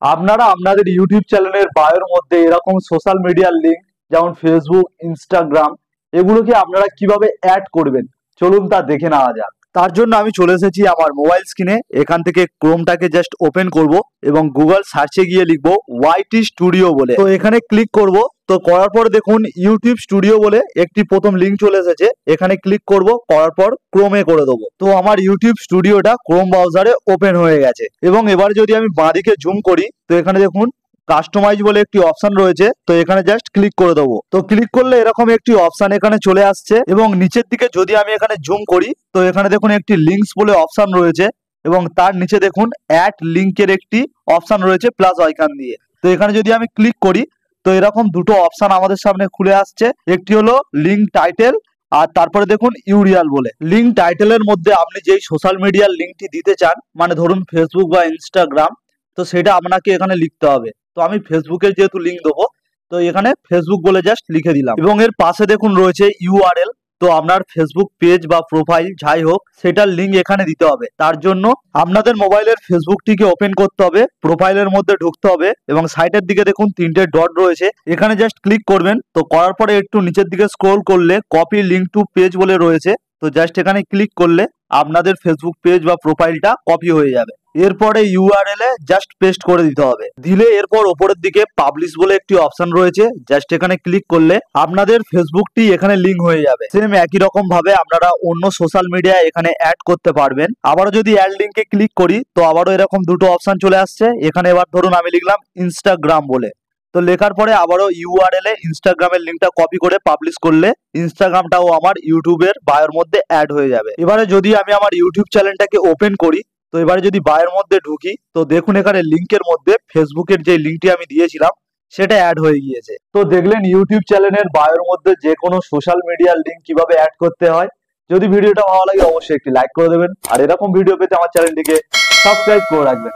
আপনারা আপনাদের ইউটিউব চ্যানেলের বায়োর মধ্যে এরকম সোশ্যাল মিডিয়ার লিংক যেমন ফেসবুক, ইনস্টাগ্রাম এগুলোকে আপনারা কিভাবে অ্যাড করবেন চলুন তা দেখে নেওয়া যাক। তার জন্য আমি চলে এসেছি আমার মোবাইল স্ক্রিনে। এখান থেকে ক্রোমটাকে জাস্ট ওপেন করব এবং গুগল সার্চে গিয়ে লিখব ওয়াইটি স্টুডিও বলে। তো এখানে ক্লিক করব। তো করার পর দেখুন ইউটিউব স্টুডিও বলে একটি প্রথম লিঙ্ক চলে এসেছে। এখানে ক্লিক করব, করার পর ক্রোমে করে দেবো। তো আমার ইউটিউব স্টুডিওটা ক্রোম ব্রাউজারে ওপেন হয়ে গেছে। এবং এবার যদি আমি বাঁদিকে জুম করি তো এখানে দেখুন কাস্টমাইজ বলে একটি অপশন রয়েছে। তো এখানে জাস্ট ক্লিক করে দেবো। তো ক্লিক করলে এরকম একটি অপশন এখানে চলে আসছে এবং নিচের দিকে যদি আমি এখানে জুম করি তো এখানে দেখুন একটি লিঙ্কস বলে অপশন রয়েছে এবং তার নিচে দেখুন অ্যাড লিঙ্কের একটি অপশন রয়েছে প্লাস আইকন দিয়ে। তো এখানে যদি আমি ক্লিক করি তো এরকম দুটো অপশন আমাদের সামনে খুলে আসছে। একটি হলো লিঙ্ক টাইটেল আর তারপরে দেখুন ইউরিয়াল বলে। লিঙ্ক টাইটেলের মধ্যে আপনি যেই সোশ্যাল মিডিয়ার লিঙ্কটি দিতে চান, মানে ধরুন ফেসবুক বা ইনস্টাগ্রাম, তো সেটা আপনাকে এখানে লিখতে হবে। তো আমি ফেসবুকের যেহেতু লিঙ্ক দেবো তো এখানে ফেসবুক বলে জাস্ট লিখে দিলাম এবং এর পাশে দেখুন রয়েছে ইউআরএল। তো আপনার ফেসবুক পেজ বা প্রোফাইল যাই হোক সেটার লিঙ্ক এখানে দিতে হবে। তার জন্য আপনাদের মোবাইলের ফেসবুকটিকে ওপেন করতে হবে, প্রোফাইলের মধ্যে ঢুকতে হবে এবং সাইডের দিকে দেখুন তিনটে ডট রয়েছে, এখানে জাস্ট ক্লিক করবেন। তো করার পরে একটু নিচের দিকে স্ক্রোল করলে কপি লিঙ্ক টু পেজ বলে রয়েছে। তো জাস্ট এখানে ক্লিক করলে আপনাদের ফেসবুক পেজ বা প্রোফাইলটা কপি হয়ে যাবে। এরপরে ইউআরএল এ জাস্ট পেস্ট করে দিতে হবে। দিলে এরপর ওপরের দিকে পাবলিশ বলে একটি অপশন রয়েছে, জাস্ট এখানে ক্লিক করলে আপনাদের ফেসবুকটি এখানে লিঙ্ক হয়ে যাবে। সেম একই রকম ভাবে আপনারা অন্য সোশ্যাল মিডিয়া এখানে অ্যাড করতে পারবেন। আবারও যদি অ্যাড লিঙ্কে ক্লিক করি তো আবারও এরকম দুটো অপশন চলে আসছে। এখানে এবার ধরুন আমি লিখলাম ইনস্টাগ্রাম বলে। তো লেখার পরে আবারও ইউআরএল এ ইনস্টাগ্রামের লিঙ্কটা কপি করে পাবলিশ করলে ইনস্টাগ্রামটাও আমার ইউটিউবের বায়োর মধ্যে অ্যাড হয়ে যাবে। এবারে যদি আমি আমার ইউটিউব চ্যানেলটাকে ওপেন করি তো এবারে যদি বায়োর মধ্যে ঢুকি তো দেখুন এখানে লিঙ্কের মধ্যে ফেসবুকের যে লিঙ্কটি আমি দিয়েছিলাম সেটা অ্যাড হয়ে গিয়েছে। তো দেখলেন ইউটিউব চ্যানেলের বায়োর মধ্যে যে কোনো সোশ্যাল মিডিয়ার লিঙ্ক কিভাবে অ্যাড করতে হয়। যদি ভিডিওটা ভালো লাগে অবশ্যই একটি লাইক করে দেবেন আর এরকম ভিডিও পেতে আমার চ্যানেলটিকে সাবস্ক্রাইব করে রাখবেন।